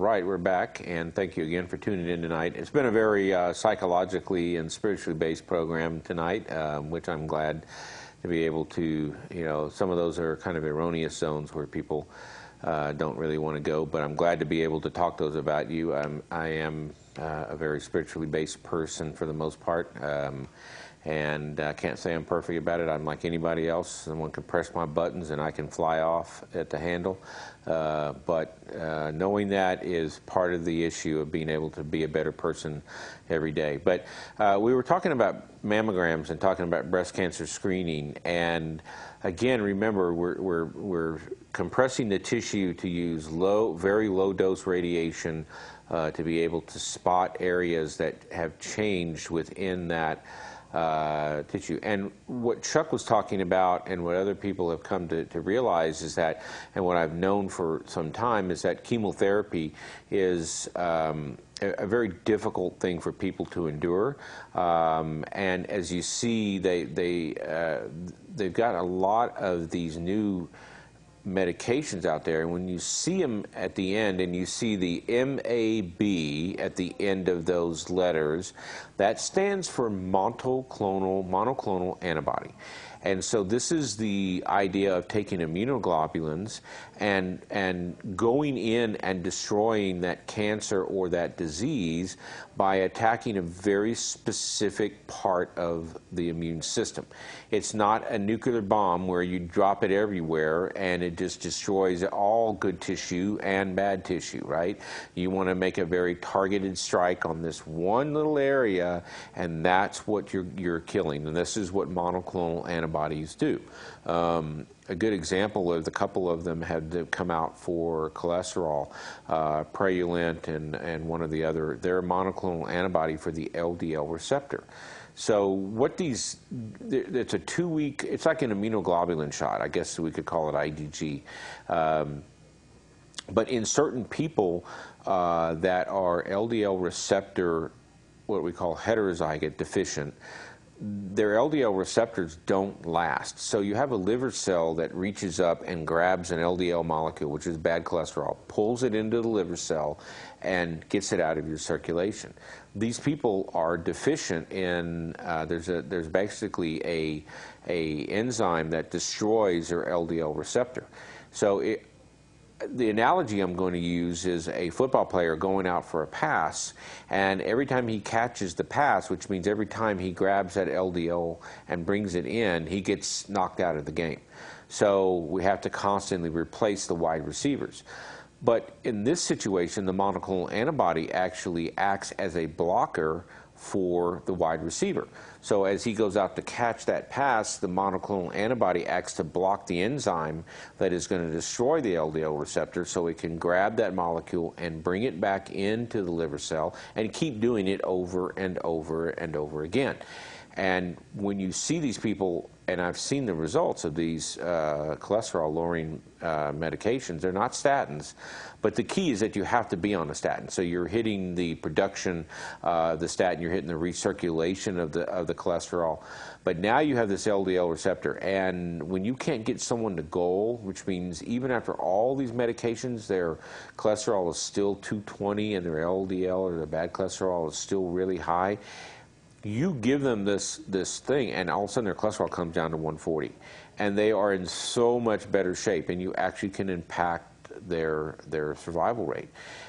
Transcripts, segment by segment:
right, we're back, and thank you again for tuning in tonight. It's been a very psychologically and spiritually based program tonight, which I'm glad to be able to, some of those are kind of erroneous zones where people don't really want to go, but I'm glad to be able to talk those about you. I am a very spiritually based person for the most part, and I can't say I'm perfect about it. I'm like anybody else. Someone can press my buttons and I can fly off at the handle. But knowing that is part of the issue of being able to be a better person every day. But we were talking about mammograms and talking about breast cancer screening. And again, remember, we're compressing the tissue to use very low dose radiation to be able to spot areas that have changed within that tissue. And what Chuck was talking about and what other people have come to realize is that, and what I've known for some time, is that chemotherapy is a very difficult thing for people to endure. And as you see, they've got a lot of these new medications out there, and when you see them at the end and you see the MAB at the end of those letters, that stands for monoclonal antibody. And so this is the idea of taking immunoglobulins and going in and destroying that cancer or that disease by attacking a very specific part of the immune system. It's not a nuclear bomb where you drop it everywhere and it just destroys all good tissue and bad tissue, right? You want to make a very targeted strike on this one little area, and that's what you're killing. And this is what monoclonal antibodies do. A good example of a couple of them had come out for cholesterol, Prepubescence and one of the other. They're a monoclonal antibody for the LDL receptor. So what it's a 2-week, it's like an immunoglobulin shot. I guess we could call it IDG. But in certain people that are LDL receptor, what we call heterozygote deficient, their LDL receptors don't last. So you have a liver cell that reaches up and grabs an LDL molecule, which is bad cholesterol, pulls it into the liver cell, and gets it out of your circulation. These people are deficient in, there's basically a enzyme that destroys their LDL receptor. So the analogy I'm going to use is a football player going out for a pass, and every time he catches the pass, which means every time he grabs that LDL and brings it in, he gets knocked out of the game. So we have to constantly replace the wide receivers. But in this situation, the monoclonal antibody actually acts as a blocker for the wide receiver. So as he goes out to catch that pass, the monoclonal antibody acts to block the enzyme that is going to destroy the LDL receptor, so it can grab that molecule and bring it back into the liver cell and keep doing it over and over and over again. And when you see these people, and I've seen the results of these cholesterol-lowering medications, they're not statins, but the key is that you have to be on a statin. So you're hitting the production, the statin, you're hitting the recirculation of the cholesterol. But now you have this LDL receptor, and when you can't get someone to goal, which means even after all these medications, their cholesterol is still 220 and their LDL or their bad cholesterol is still really high, you give them this thing, and all of a sudden their cholesterol comes down to 140, and they are in so much better shape, and you actually can impact their survival rate.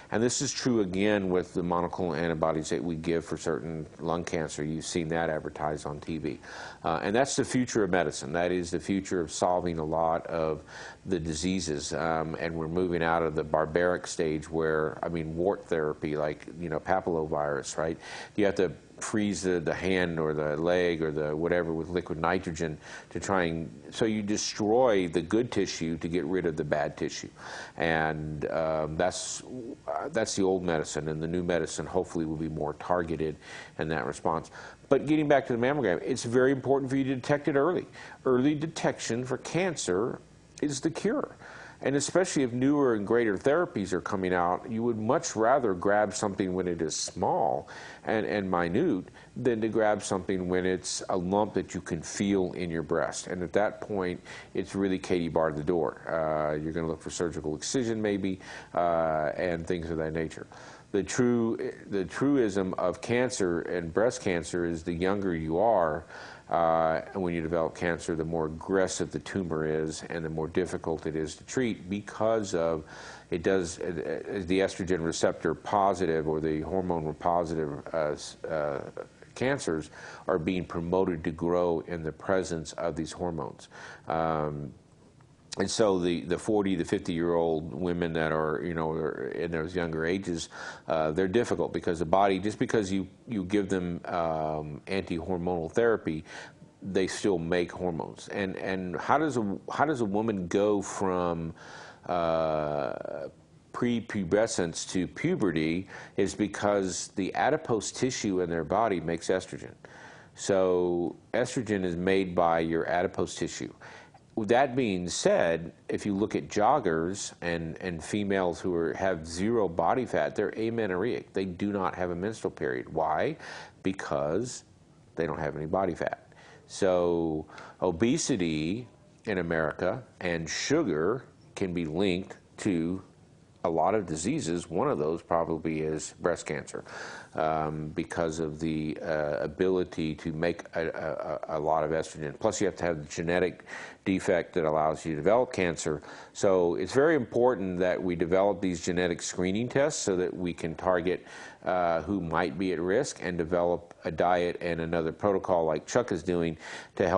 And this is true again with the monoclonal antibodies that we give for certain lung cancer. You've seen that advertised on TV. And that's the future of medicine. That is the future of solving a lot of the diseases. And we're moving out of the barbaric stage where, wart therapy, like, papillovirus, right? You have to freeze the hand or the leg or the whatever with liquid nitrogen to try and, so you destroy the good tissue to get rid of the bad tissue. And that's the old medicine, and the new medicine hopefully will be more targeted in that response. But getting back to the mammogram, it's very important for you to detect it early. Early detection for cancer is the cure. And especially if newer and greater therapies are coming out, you would much rather grab something when it is small and minute than to grab something when it's a lump that you can feel in your breast. And at that point, it's really Katie barred the door. You're going to look for surgical excision maybe, and things of that nature. The truism of cancer and breast cancer is the younger you are, and when you develop cancer, the more aggressive the tumor is and the more difficult it is to treat, because of the estrogen receptor positive or the hormone positive cancers are being promoted to grow in the presence of these hormones. And so the 40 to 50-year-old women that are, are in those younger ages, they're difficult because the body, just because you give them anti-hormonal therapy, they still make hormones. And how does a woman go from prepubescence to puberty is because the adipose tissue in their body makes estrogen. So estrogen is made by your adipose tissue. With that being said, if you look at joggers and females who have zero body fat, they're amenorrheic. They do not have a menstrual period. Why? Because they don't have any body fat. So obesity in America and sugar can be linked to a lot of diseases. One of those probably is breast cancer, because of the ability to make a lot of estrogen. Plus, you have to have the genetic defect that allows you to develop cancer. So it's very important that we develop these genetic screening tests so that we can target who might be at risk and develop a diet and another protocol like Chuck is doing to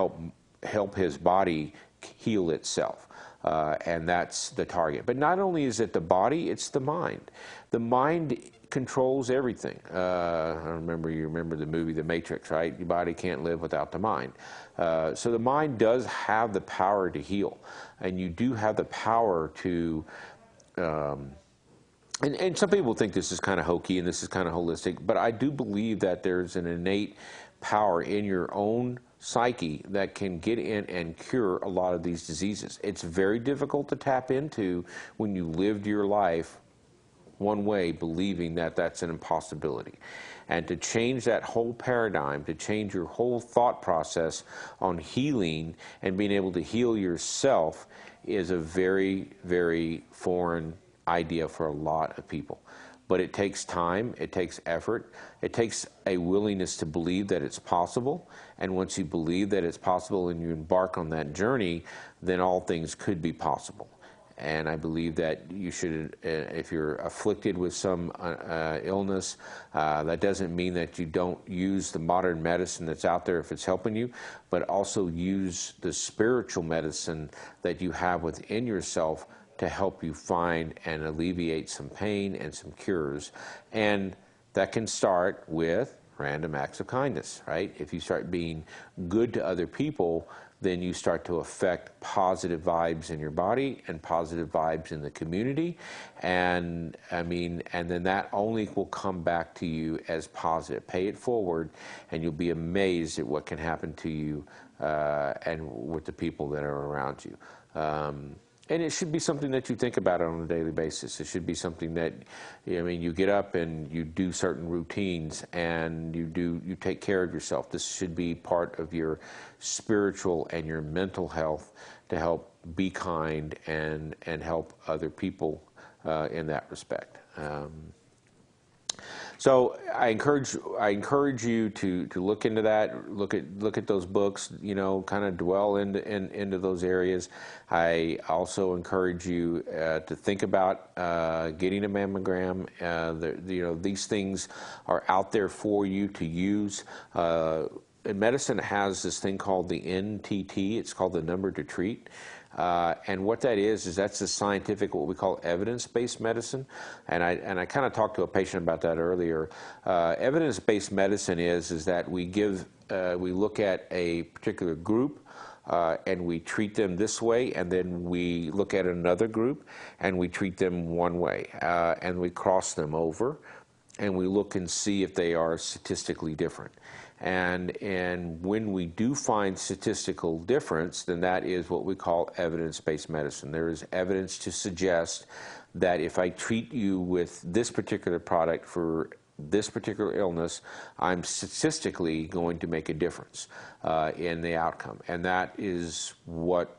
help his body heal itself. And that's the target. But not only is it the body, it's the mind. The mind controls everything. You remember the movie The Matrix, right? Your body can't live without the mind. So the mind does have the power to heal. And you do have the power to... And some people think this is kind of hokey and this is kind of holistic, but I do believe that there's an innate power in your own psyche that can get in and cure a lot of these diseases. It's very difficult to tap into when you lived your life one way, believing that that's an impossibility. And to change that whole paradigm, to change your whole thought process on healing and being able to heal yourself is a very, very foreign idea for a lot of people. But it takes time, it takes effort, it takes a willingness to believe that it's possible. And once you believe that it's possible and you embark on that journey, then all things could be possible. And I believe that you should, if you're afflicted with some illness, that doesn't mean that you don't use the modern medicine that's out there if it's helping you, but also use the spiritual medicine that you have within yourself to help you find and alleviate some pain and some cures. And that can start with random acts of kindness, right? If you start being good to other people, then you start to affect positive vibes in your body and positive vibes in the community. And then that only will come back to you as positive. Pay it forward and you'll be amazed at what can happen to you and with the people that are around you. And it should be something that you think about on a daily basis. It should be something that, you get up and you do certain routines and you take care of yourself. This should be part of your spiritual and your mental health to help be kind and help other people in that respect. So I encourage you to look into that, look at those books, kind of dwell into those areas. I also encourage you to think about getting a mammogram. These things are out there for you to use. Medicine has this thing called the NTT. It's called the number to treat. And what that is that's the scientific, what we call evidence-based medicine. And I kind of talked to a patient about that earlier. Evidence-based medicine is that we look at a particular group and we treat them this way, and then we look at another group and we treat them one way, and we cross them over and we look and see if they are statistically different. And when we do find statistical difference, then that is what we call evidence-based medicine. There is evidence to suggest that if I treat you with this particular product for this particular illness, I'm statistically going to make a difference in the outcome. And that is what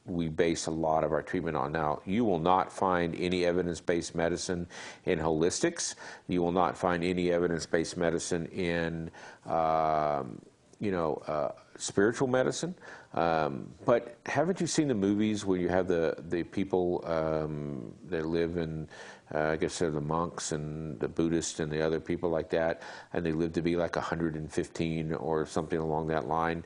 we base a lot of our treatment on. Now, you will not find any evidence-based medicine in holistics. You will not find any evidence-based medicine in, spiritual medicine. But haven't you seen the movies where you have the people that live in, I guess they're the monks and the Buddhists and the other people like that, and they live to be like 115 or something along that line?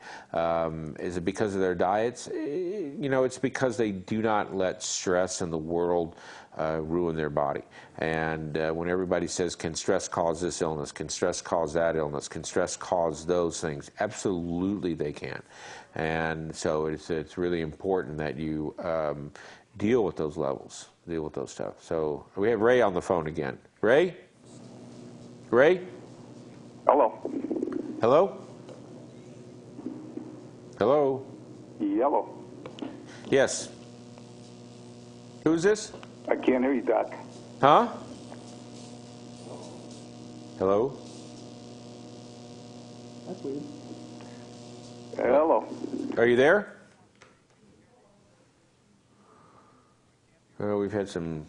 Is it because of their diets? It's because they do not let stress in the world ruin their body. And when everybody says, can stress cause this illness? Can stress cause that illness? Can stress cause those things? Absolutely they can. And so it's really important that you deal with those levels, deal with those stuff. So we have Ray on the phone again. Ray? Ray? Hello. Hello? Hello? Yellow. Yes. Who's this? I can't hear you, Doc. Huh? Hello? That's weird. Hello. Are you there? Well, we've had some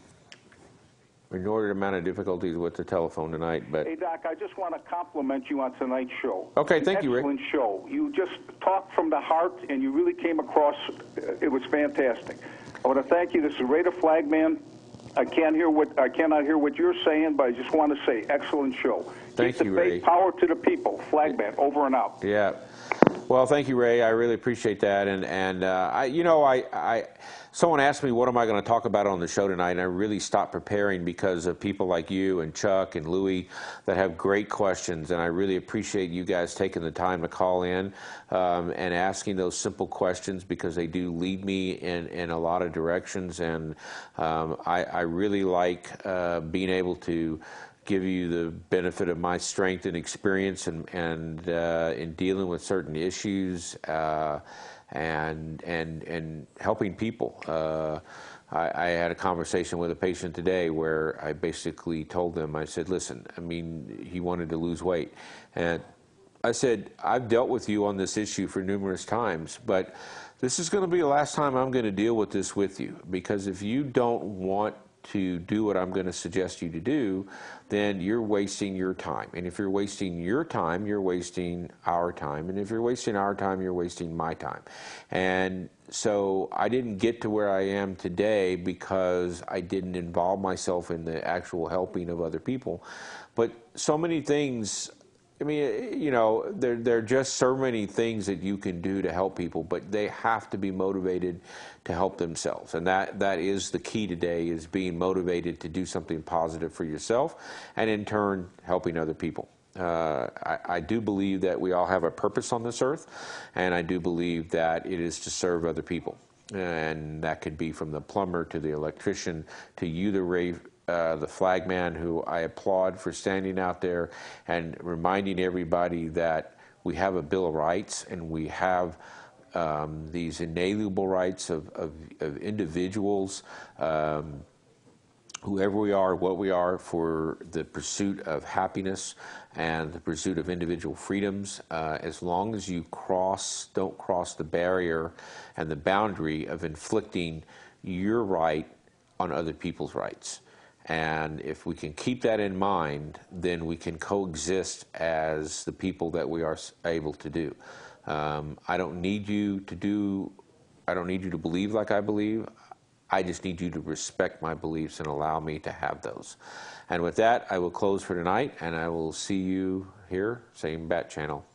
inordinate amount of difficulties with the telephone tonight, but... Hey, Doc, I just want to compliment you on tonight's show. Okay, thank you, Rick. Excellent show. You just talked from the heart, and you really came across. It was fantastic. I want to thank you. This is Ray the Flagman. I cannot hear what you're saying, but I just want to say, excellent show. Thank you, Ray. Power to the people. Flagman, over and out. Yeah. Well, thank you, Ray. I really appreciate that. Someone asked me, what am I going to talk about on the show tonight? And I really stopped preparing because of people like you and Chuck and Louie that have great questions. And I really appreciate you guys taking the time to call in and asking those simple questions, because they do lead me in a lot of directions. And I really like being able to give you the benefit of my strength and experience and in dealing with certain issues and helping people. I had a conversation with a patient today where I basically told them, I said, listen, he wanted to lose weight. And I said, I've dealt with you on this issue for numerous times, but this is going to be the last time I'm going to deal with this with you, because if you don't want to do what I'm going to suggest you to do, then you're wasting your time. And if you're wasting your time, you're wasting our time. And if you're wasting our time, you're wasting my time. And so I didn't get to where I am today because I didn't involve myself in the actual helping of other people. But so many things, there are just so many things that you can do to help people, but they have to be motivated to help themselves. And that is the key today, is being motivated to do something positive for yourself and in turn helping other people. I do believe that we all have a purpose on this earth, and I do believe that it is to serve other people. And that could be from the plumber to the electrician to you, the flagman, who I applaud for standing out there and reminding everybody that we have a Bill of Rights, and we have these inalienable rights of individuals, whoever we are, what we are, for the pursuit of happiness and the pursuit of individual freedoms, as long as you don't cross the barrier and the boundary of inflicting your right on other people's rights. And if we can keep that in mind, then we can coexist as the people that we are able to do. I don't need you to believe like I believe. I just need you to respect my beliefs and allow me to have those. And with that, I will close for tonight, and I will see you here, same bat channel.